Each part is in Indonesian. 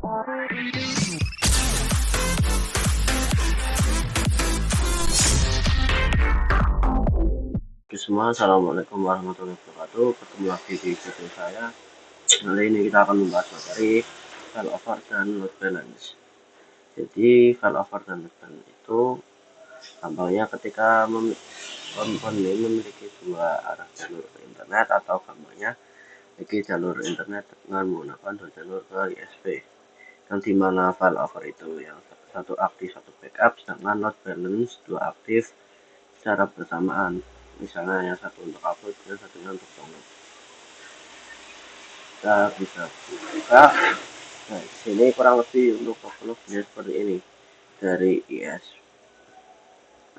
Oke semua, assalamualaikum warahmatullahi wabarakatuh. Ketemu lagi di video saya. Kali ini kita akan membahas materi failover dan load balance. Jadi failover dan load balance itu gampangnya ketika handphone ini memiliki dua arah jalur internet, atau gampangnya memiliki jalur internet dengan menggunakan dua jalur ke USB. Yang dimana failover itu yang satu aktif satu backup, sedangkan load balance dua aktif secara bersamaan. Misalnya yang satu untuk upload dan satunya untuk download. Kita bisa buka. Nah, sini kurang lebih untuk overloadnya seperti ini. Dari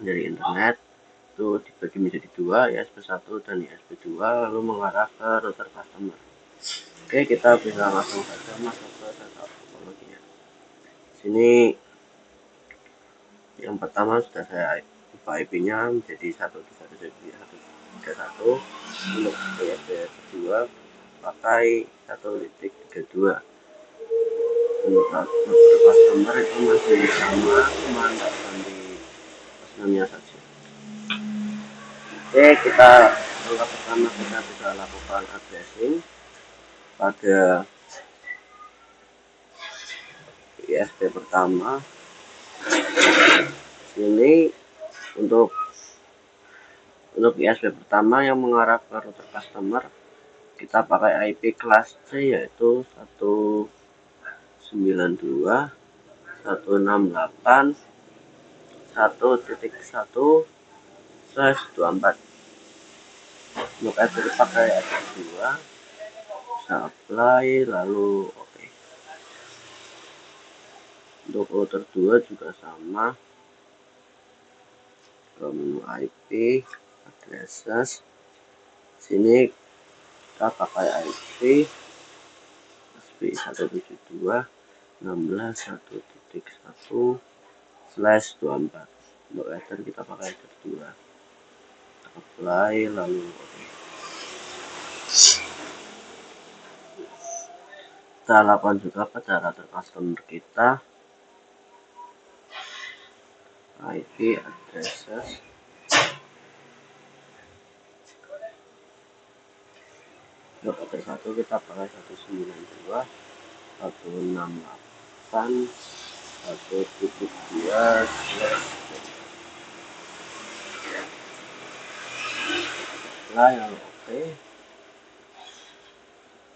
dari internet itu dibagi menjadi dua, ISP1 dan ISP2, lalu mengarah ke router customer. Oke, kita bisa langsung saja masuk ke data topologinya. Sini yang pertama sudah saya buka IP-nya menjadi 1.1.1.1. Untuk ISP kedua pakai 1.32. Untuk customer itu masih sama, cuma nggak ganti personnya saja. Oke, kita langkah pertama kita bisa lakukan addressing pada ISP pertama. Sini untuk ISP pertama yang mengarah ke router customer, kita pakai IP kelas C, yaitu 192.168.1.1/24. Untuk address pakai address 2, bisa apply lalu oke. Untuk router 2 juga sama, ke menu IP addresses. Sini kita pakai IP 172.16.1.1/24. Untuk header kita pakai header 2. Apply lalu oke. Kita lakukan juga pada router customer kita, IP addresses untuk router 1 kita pakai 192.168.1.2. Nah, yang oke.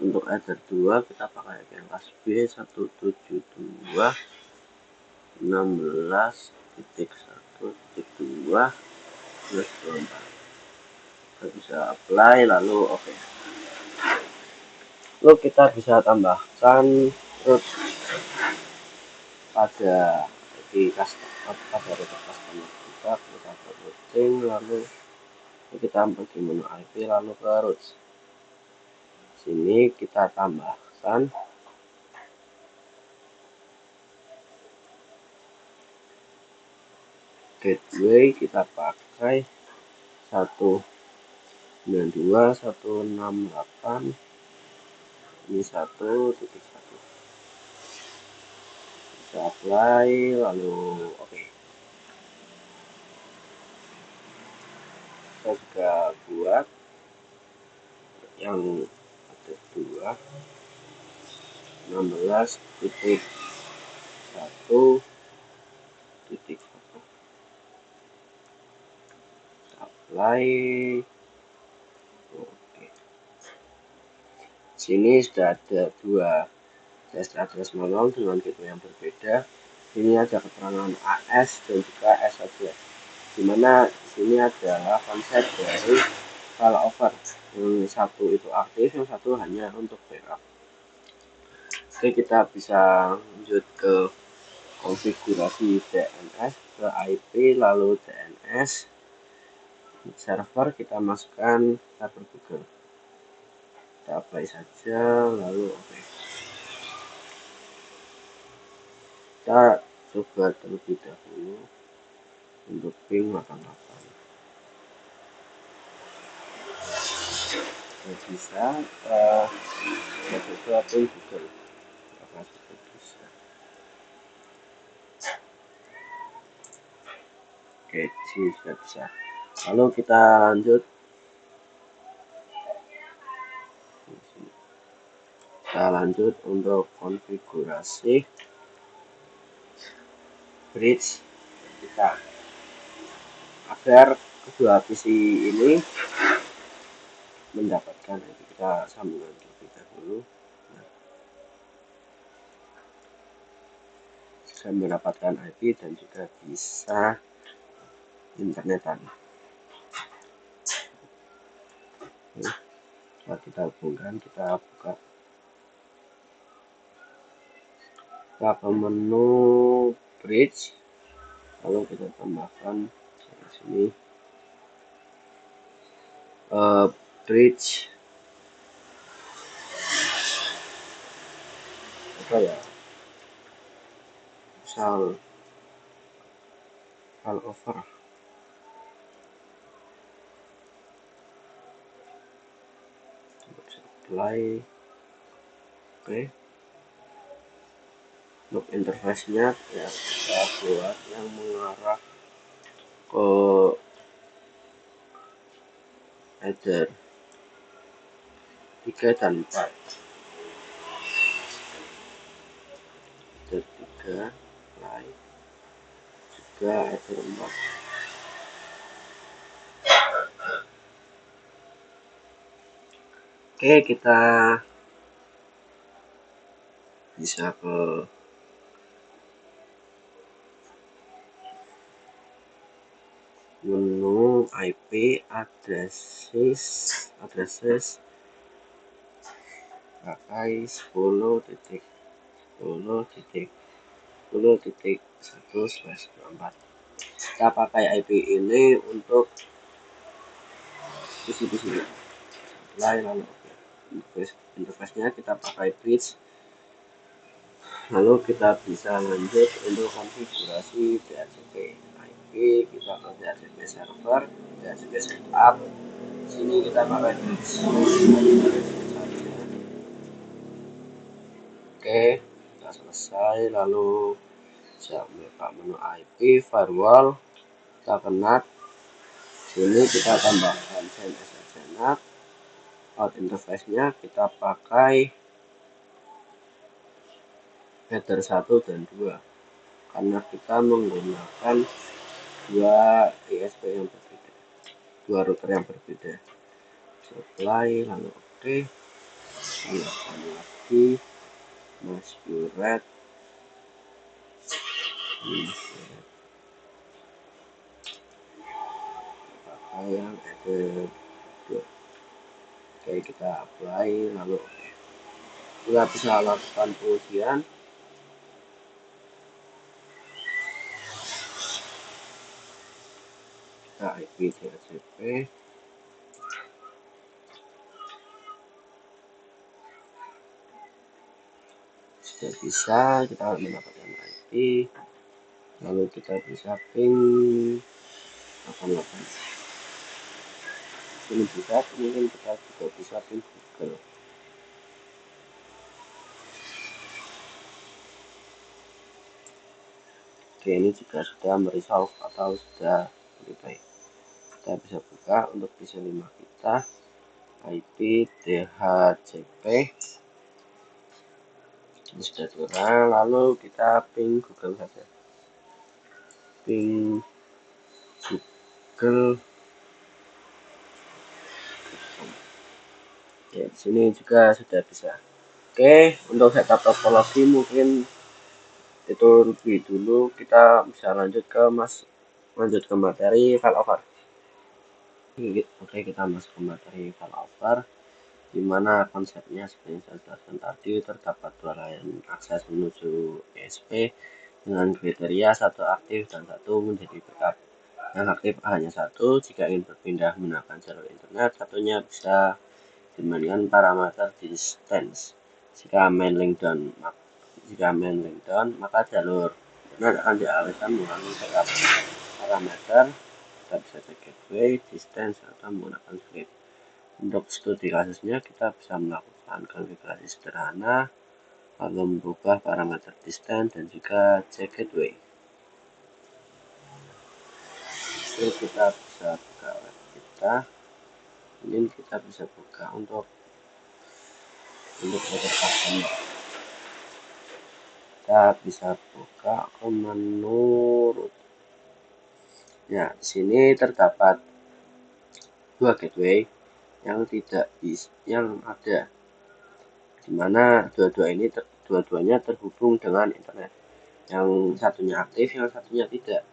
Untuk header 2 kita pakai kelas B 172.16.1.2/24. Kita bisa apply lalu oke. Lalu kita bisa tambahkan root pada router customer kita routing, lalu kita pergi menu IP lalu ke root. Sini kita tambahkan gateway, kita pakai 192.168 ini 1.1. Bisa apply lalu oke. Kita juga buat yang ada 2 16.1.1 apply oke. Sini sudah ada 2 address manual dengan gateway yang berbeda. Ini ada keterangan AS dan juga S saja, dimana sini adalah konsep dari failover. Yang satu itu aktif, yang satu hanya untuk backup. Oke, kita bisa lanjut ke konfigurasi DNS, ke IP lalu DNS server, kita masukkan server Google. Kita apply saja lalu oke. Kita coba terlebih dahulu untuk ping 88. Bisa coba ping Google Nah, sudah bisa. Oke, di sini sudah bisa. Lalu kita lanjut. Kita lanjut untuk konfigurasi bridge kita agar kedua PC ini mendapatkan IP. Kita sambungkan terlebih dahulu. Nah, bisa mendapatkan IP dan juga bisa internetan. Oke, setelah kita hubungkan, kita buka ke menu bridge, lalu kita tambahkan di sini bridge apa ya, misal failover. Apply. Oke, untuk interface-nya ya kita buat yang mengarah ke header 3 dan 4. Header 3 apply, juga header 4. Oke, kita bisa ke menu IP addresses pakai 10.10.10.1/24. Kita pakai IP ini untuk PC-PC lain. Lalu interface-nya kita pakai bridge. Lalu kita bisa lanjut untuk konfigurasi DHCP IP. Kita ke DHCP server, DHCP setup. Sini kita pakai bridge. Oke, kita selesai. Lalu bisa buka menu IP, firewall, kita connect. Sini kita tambahkan CNS. Out interface-nya kita pakai header 1 dan 2 karena kita menggunakan dua ISP yang berbeda, dua router yang berbeda. Supply, lalu oke, tambahkan lagi masquerade. Pakai yang header 2. Oke, kita apply, lalu oke. Kita bisa lakukan pengujian. Kita IP DHCP, sudah bisa, kita mendapatkan IP. Lalu kita bisa ping 88. Ini juga kemudian kita juga bisa ping Google. Oke, ini juga sudah meresolve atau sudah lebih baik. Kita bisa buka untuk PC 5 kita, IP DHCP. Ini sudah turun, lalu kita ping Google saja. Ping Google. Ya, di sini juga sudah bisa. Oke, untuk setup topologi mungkin itu lebih dulu. Kita bisa lanjut ke materi failover. Oke, kita masuk ke materi failover, dimana konsepnya seperti yang saya jelaskan tadi, terdapat dua layanan akses menuju ISP dengan kriteria satu aktif dan satu menjadi backup. Yang aktif hanya satu. Jika ingin berpindah menggunakan jalur internet, satunya bisa dibandingkan parameter distance. Jika main link down, maka jalur internet akan dialihkan melalui backup parameter. Kita bisa cek gateway, distance, atau menggunakan script. Untuk studi kasusnya kita bisa melakukan konfigurasi sederhana, lalu merubah parameter distance dan juga cek gateway. Oke, kita bisa buka web kita. Ini kita bisa buka untuk customer. Kita bisa buka ke menu root. Ya, di sini terdapat dua gateway yang tidak bisa, yang ada, dimana dua-duanya terhubung dengan internet. Yang satunya aktif, yang satunya tidak.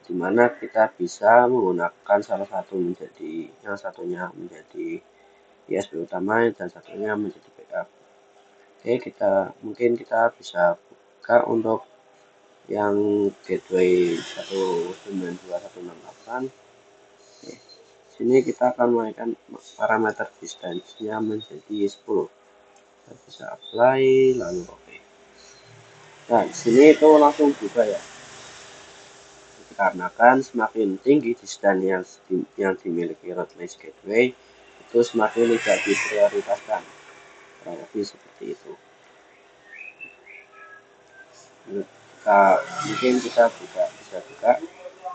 Dimana kita bisa menggunakan salah satu menjadi, yang satunya menjadi ISP utama dan satunya menjadi backup. Oke, mungkin kita bisa buka untuk yang gateway 192.168. Oke, sini kita akan menaikkan parameter distance-nya menjadi 10. Kita bisa apply lalu oke. Nah, di sini itu langsung buka ya. Dikarenakan semakin tinggi distance yang dimiliki Roadless Gateway itu semakin tidak diprioritaskan, kurang lebih seperti itu. Mungkin kita bisa buka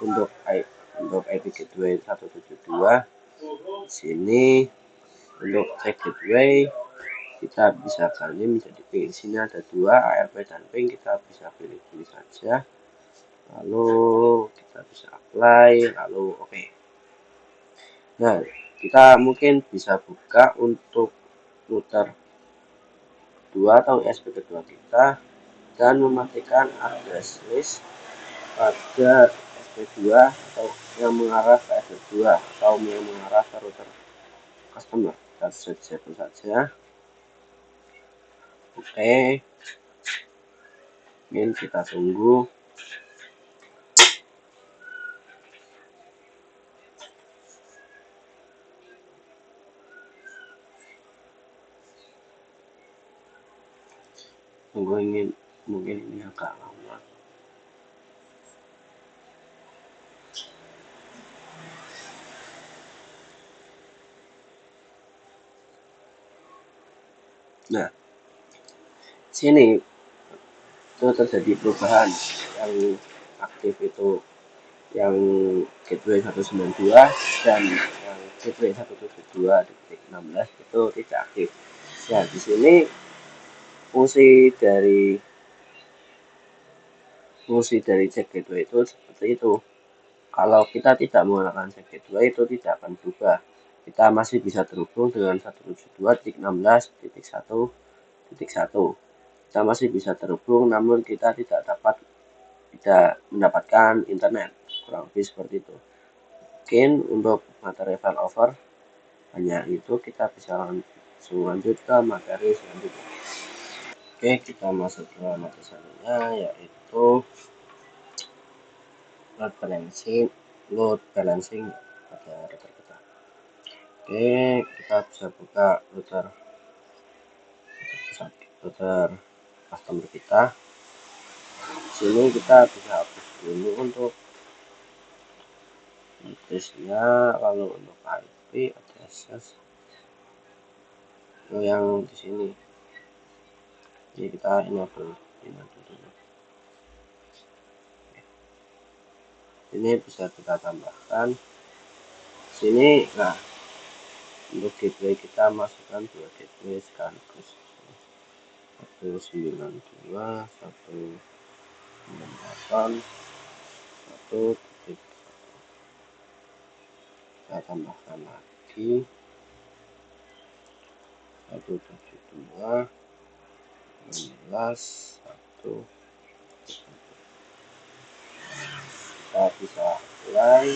untuk IP Gateway 172. Di sini untuk cek gateway kita bisa kali menjadi ping. Di sini ada dua, ARP dan ping, kita bisa pilih saja. Lalu kita bisa apply, lalu oke. Nah, kita mungkin bisa buka untuk router 2 atau ISP kedua kita dan mematikan address list pada SP2 atau yang mengarah ke SP2 atau yang mengarah ke router customer. Kita disable saja. Oke, ini kita tunggu. Mungkin ini agak lama. Nah, sini itu terjadi perubahan. Yang aktif itu yang gateway 192 dan yang gateway 172.16 itu tidak aktif. Ya, di sini fungsi dari check gateway itu seperti itu. Kalau kita tidak menggunakan check gateway itu tidak akan berubah. Kita masih bisa terhubung dengan 172.16.1.1. Kita masih bisa terhubung, namun kita tidak mendapatkan internet, kurang lebih seperti itu. Mungkin untuk materi failover hanya itu, kita bisa langsung lanjut ke materi selanjutnya. Oke, kita masuk ke materi selanjutnya, yaitu load balancing pada router kita. Oke, kita bisa buka router customer kita. Sini kita bisa hapus dulu untuk address-nya, lalu untuk IP address yang di sini. Jadi kita enable dulu. Ini bisa kita tambahkan sini. Nah, untuk gateway kita masukkan dua gateway sekaligus, 192, 198, 1. Kita tambahkan lagi 172, 16, 1. Kita bisa apply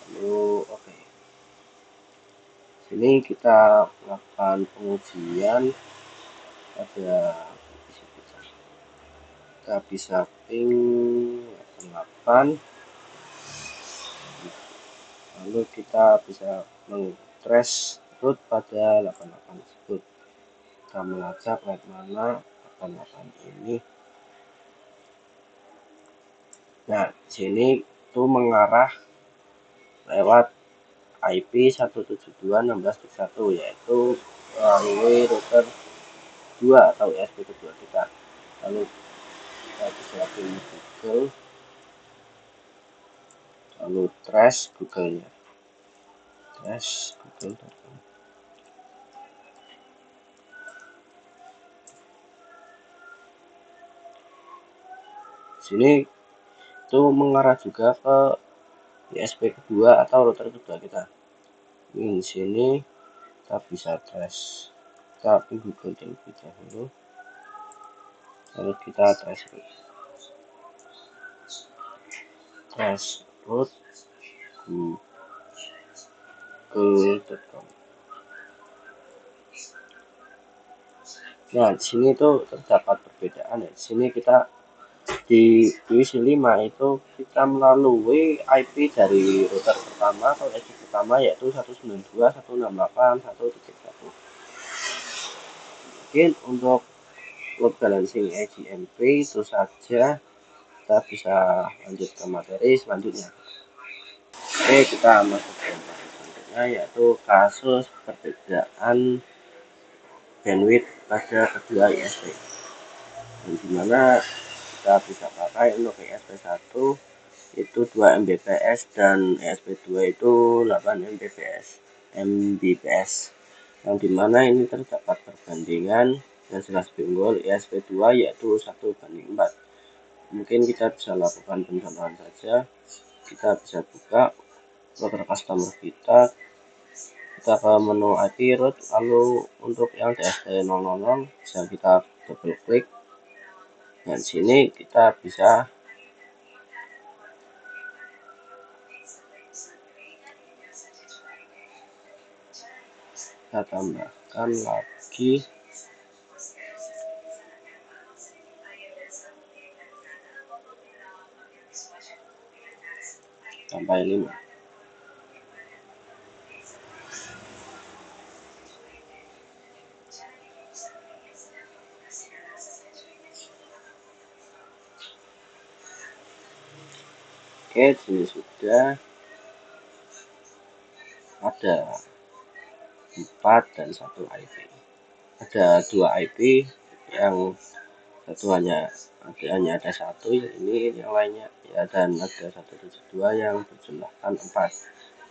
lalu oke. Sini kita lakukan pengujian pada kita bisa ping 8, lalu kita bisa meng-trace root pada 88 tersebut. Kita melacak lewat mana 88 ini. Nah, sini itu mengarah lewat IP 172.16.1, yaitu melalui router kedua atau ISP kedua kita. Lalu kita bisa pilih Google, lalu trash Google-nya, trash google.com. Sini itu mengarah juga ke ISP kedua atau router kedua kita. Di sini kita bisa trash, kita pilih Google terlebih dahulu, lalu kita trash root google.com. Nah, di sini tuh terdapat perbedaan ya. Di sini kita di WC5 itu kita melalui IP dari router pertama atau IP pertama yaitu 192.168.1.1. Mungkin untuk load balancing EGMP itu saja. Kita bisa lanjut ke materi selanjutnya. Oke, kita masuk ke materi selanjutnya yaitu kasus perbedaan bandwidth pada kedua ISP. Dan dimana kita bisa pakai untuk ISP1 itu 2 Mbps dan ISP2 itu 8 Mbps, yang dimana ini terdapat perbandingan dan jelas unggul ISP2 yaitu 1:4. Mungkin kita bisa lakukan pencontohan saja. Kita bisa buka router customer kita ke menu IP root, lalu untuk yang DSP000 bisa kita double klik, dan sini kita bisa kita tambahkan lagi sampai 5. Oke, sini sudah ada 4 dan 1 IP. Ada 2 IP yang satu hanya ada 1, ini yang lainnya ya, dan ada 172 yang berjumlahkan 4.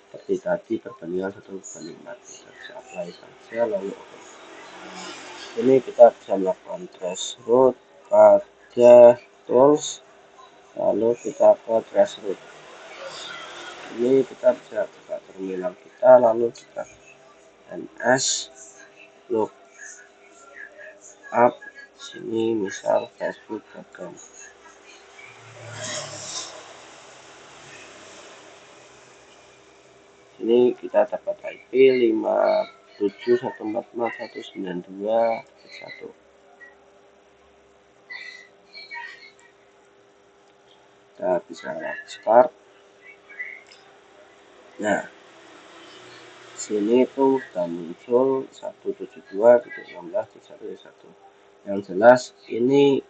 Seperti tadi perbandingan 1:4. Kita bisa apply saja, lalu oke. Ini kita bisa melakukan trace route pada tools, lalu kita ke trace route. Ini kita bisa buka terminal kita, lalu kita ns look up sini misal facebook.com. Ini kita dapat IP 57.144.192.1. Kita bisa start. Nah, sini tuh sudah muncul 172.16.1.1. Yang jelas ini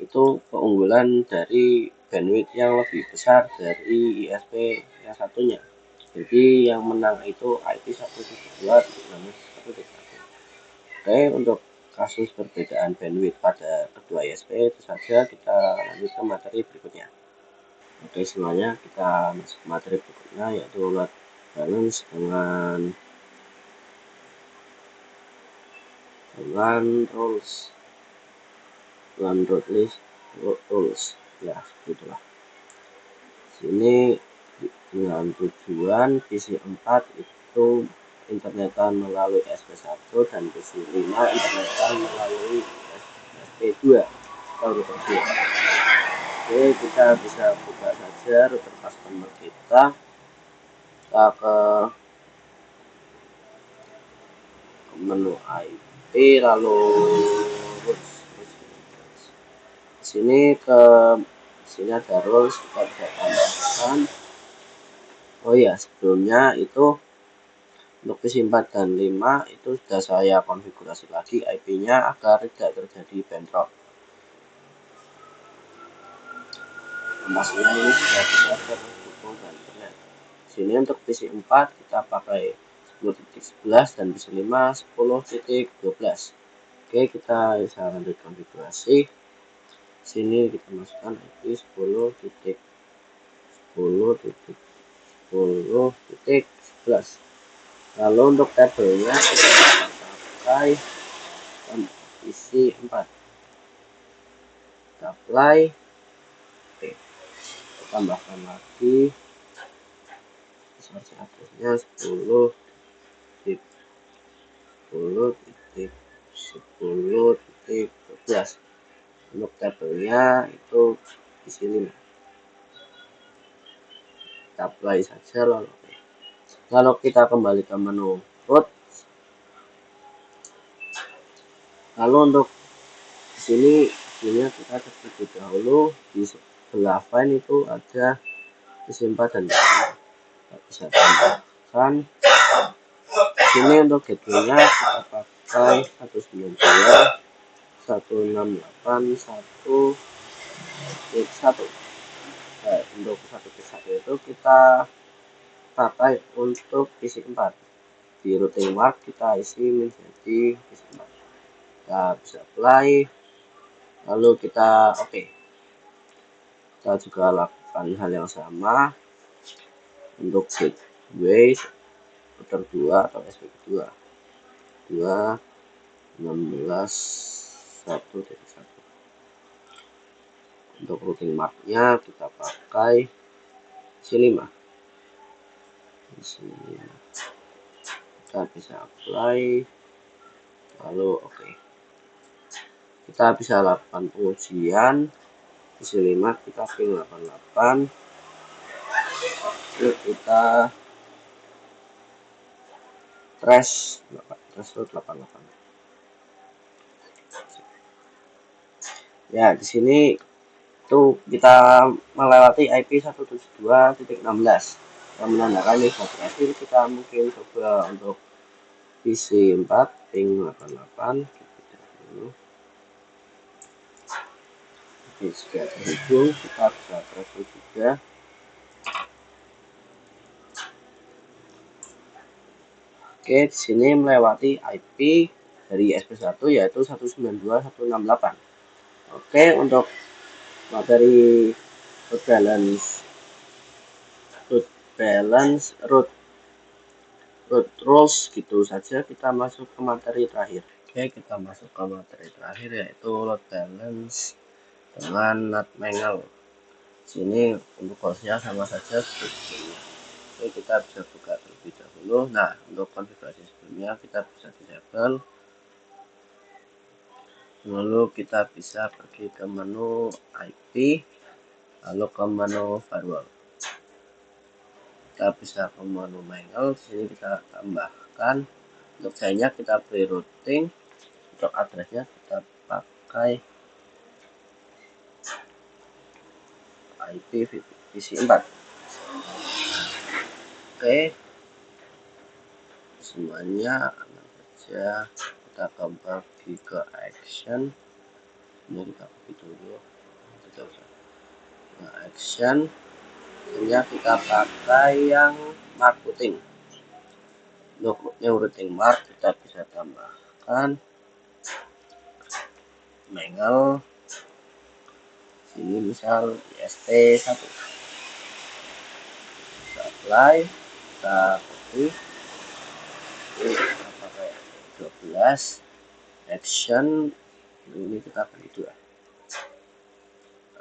itu keunggulan dari bandwidth yang lebih besar dari ISP yang satunya. Jadi yang menang itu IP 172.16.1.1. Oke, untuk kasus perbedaan bandwidth pada kedua ISP itu saja. Kita lanjut ke materi berikutnya. Oke, semuanya kita masuk materi berikutnya yaitu load balance dengan rules ya, begitulah. Sini dengan tujuan PC4 itu internetan melalui SP1 dan PC5 internetan melalui SP2 atau router 2. Oke, kita bisa buka saja router customer kita ke menu IP, lalu sini ada rules, kita bisa tambahkan. Oh ya, sebelumnya itu untuk PC4 dan 5 itu sudah saya konfigurasi lagi IP-nya agar tidak terjadi bentrok. Maksudnya ini sudah bisa terhubung dengan internet. Sini untuk PC4 kita pakai 10.11 dan PC5 10.12. Oke, kita bisa lanjut konfigurasi. Sini kita masukkan IP 10.10.10.11. Lalu untuk tabelnya kita pakai isi 4. Kita apply. Oke, kita tambahkan lagi source addressnya 10.10.10.12. Untuk tabelnya itu di sini. Kita apply saja lalu kita kembali ke menu root. Lalu untuk di sini kita terlebih dahulu di sebelah file itu ada isi 4 dan kita bisa tambahkan. Sini untuk gateway-nya kita pakai 192.168.1.1. Nah, untuk 1.1 itu kita pakai untuk isi 4. Di routing mark kita isi menjadi isi 4. Kita bisa apply, lalu kita oke. Kita juga lakukan hal yang sama untuk gateway router 2 atau SP2 2.16.1.1. Untuk routing marknya kita pakai isi 5. Di sini kita bisa apply, lalu oke. Kita bisa lakukan pengujian. Isi 5 kita pin 88. Lalu kita threshold 88. Ya, di sini tuh kita melewati IP 172.16 yang menandakan ini sudah berhasil. Kita mungkin coba untuk PC 4 ping 88 dulu. Oke, sudah terhubung, kita bisa threshold juga. Oke, di sini melewati IP dari SP1 yaitu 192.168. Oke, untuk materi root rules gitu saja. Kita masuk ke materi terakhir. Oke, kita masuk ke materi terakhir yaitu load balance dengan NAT Mangle. Sini untuk hostnya sama saja seperti. Oke, kita bisa buka terlebih dahulu. Nah, untuk konfigurasi sebelumnya kita bisa disable. Lalu kita bisa pergi ke menu IP, lalu ke menu firewall. Kita bisa ke menu Mangle. Sini kita tambahkan. Untuk saya kita beri routing. Untuk addressnya kita pakai IP PC4. Oke, semuanya aman saja. Kita kembali ke action. Ini kita pergi dulu. Nah, action ya kita pakai yang mark routing. Untuk yang routing mark kita bisa tambahkan Mangle. Sini misal ISP1. Kita apply, kita copy. Kita pakai 12 action. Ini kita pilih 2.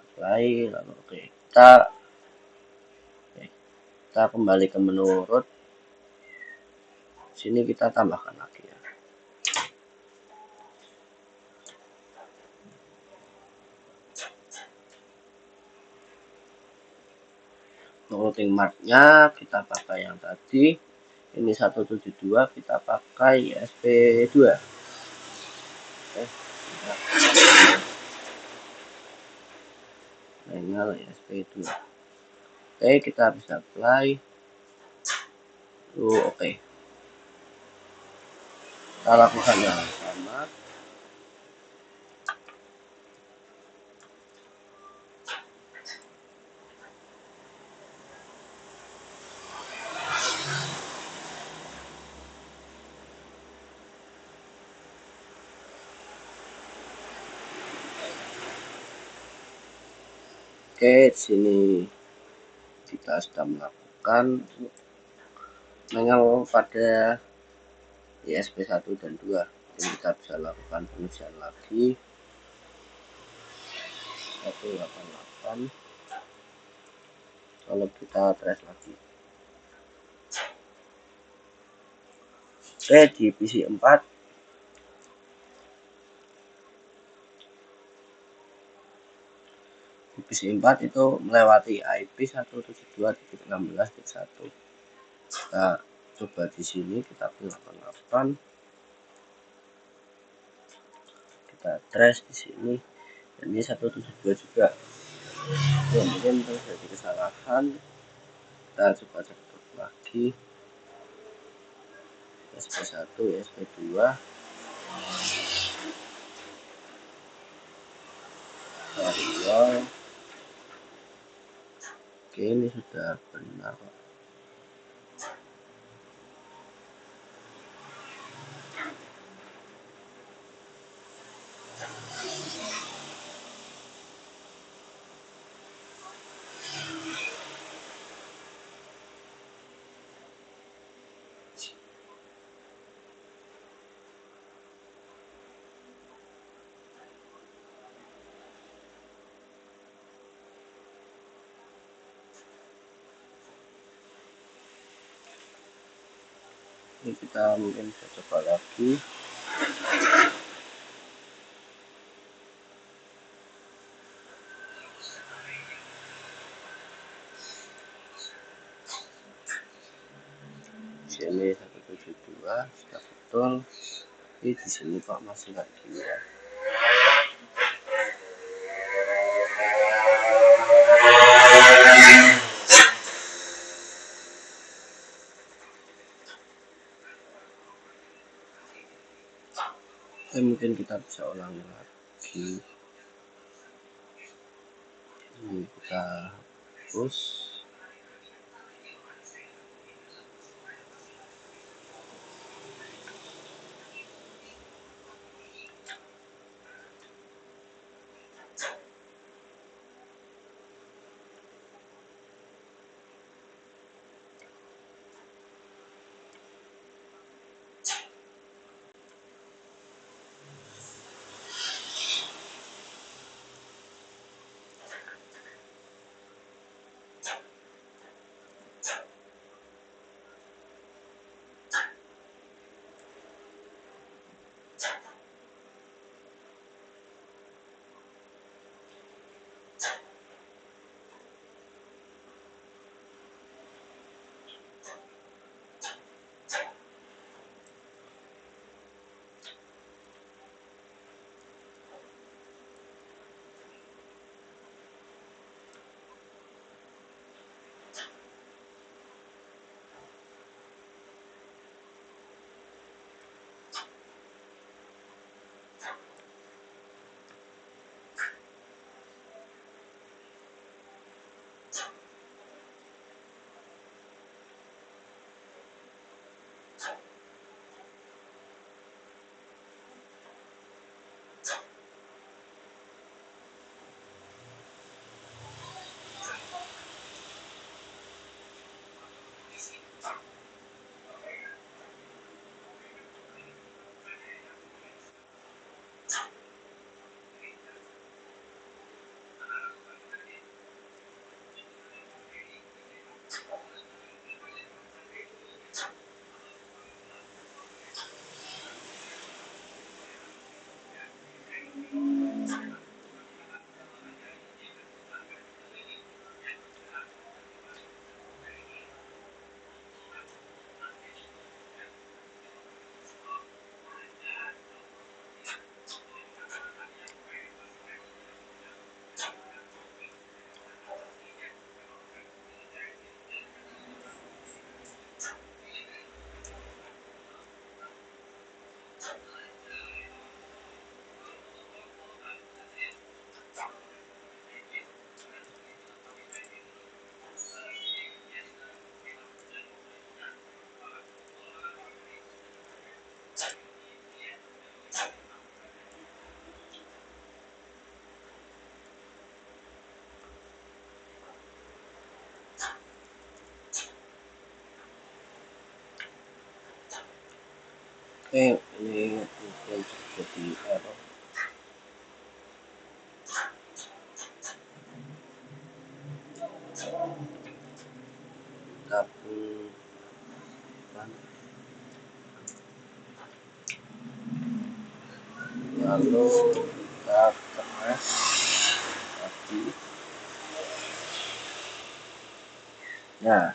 Apply, lalu oke. Kita kembali ke menu root. Sini kita tambahkan lagi ya. Routing marknya kita pakai yang tadi. Ini 172, kita pakai SP2. Oke, Mangle SP2. Oke, kita bisa apply. Oke. Kita lakukan yang sama. Oke, di sini kita sudah melakukan manual pada ISP1 dan 2. Jadi kita bisa lakukan pengujian lagi 188 kalau kita trace lagi. Oke, di PC4 itu melewati IP 172.16.1. Kita coba di sini, kita gunakan 8, kita trace di sini, dan ini 172 juga. Ya, mungkin terjadi kesalahan. Kita coba cek lagi SP1, SP2, variable. Oke, ini sudah benar. Ini kita mungkin bisa coba lagi. Di sini 172 sudah betul. Di sini kok masih nggak gini ya. Mungkin kita bisa ulangi lagi. Ini kita hapus. ini mungkin jadi error, tapi lalu kita keras lagi. Nah,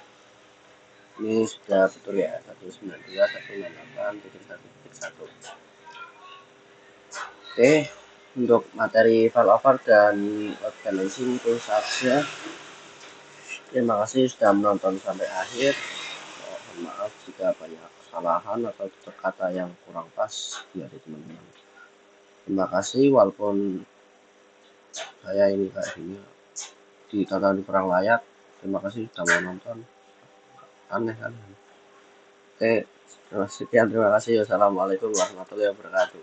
ini sudah betul ya, 192.168.1.1. Oke, untuk materi failover dan load balancing itu saja. Terima kasih sudah menonton sampai akhir. Mohon maaf jika banyak kesalahan atau tutur kata yang kurang pas dari teman-teman. Terima kasih, walaupun saya ini kayak gini ditonton kurang layak. Terima kasih sudah menonton. Aneh kan? Oke, sekian, terima kasih. Wassalamualaikum warahmatullahi wabarakatuh.